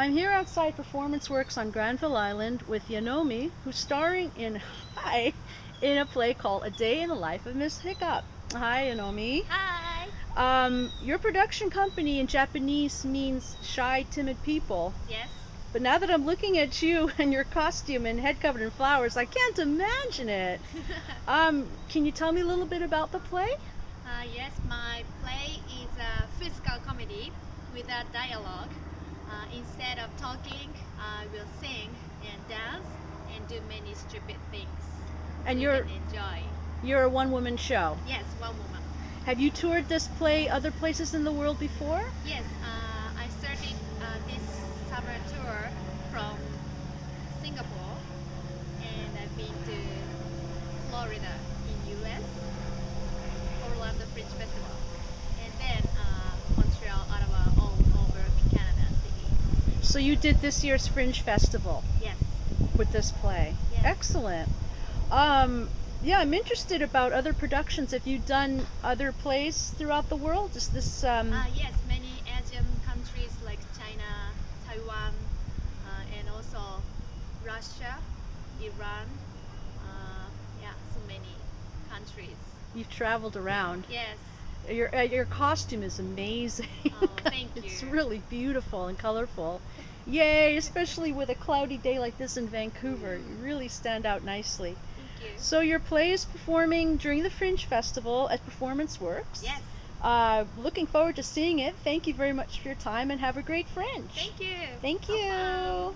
I'm here outside Performance Works on Granville Island with Yanomi, who's starring in a play called A Day in the Life of Miss Hiccup. Hi, Yanomi. Hi! Your production company in Japanese means shy, timid people. Yes? But now that I'm looking at you and your costume and head covered in flowers, I can't imagine it. Can you tell me a little bit about the play? Yes, my play is a physical comedy with a dialogue. Instead of talking, I will sing and dance and do many stupid things. And You you're can enjoy. you're a one-woman show. Yes, one woman. Have you toured this play other places in the world before? Yes, I started this summer tour from Singapore and I've been to Florida in US, Orlando Fringe Festival, and then Montreal, Ottawa, all over Canada cities. So you did this year's Fringe Festival Yes, with this play. yes. Excellent. Yeah, I'm interested about other productions. Have you done other plays throughout the world? Is this Yes, many Asian countries like China, Taiwan, and also Russia, Iran. Yeah, so many countries. you've traveled around? Yes. Your costume is amazing. Oh, thank It's you. really beautiful and colorful. Yay, especially with a cloudy day like this in Vancouver. You really stand out nicely. Thank you. So your play is performing during the Fringe Festival at Performance Works. Yes. Looking forward to seeing it. Thank you very much for your time and have a great Fringe. Thank you. Thank Have you. fun.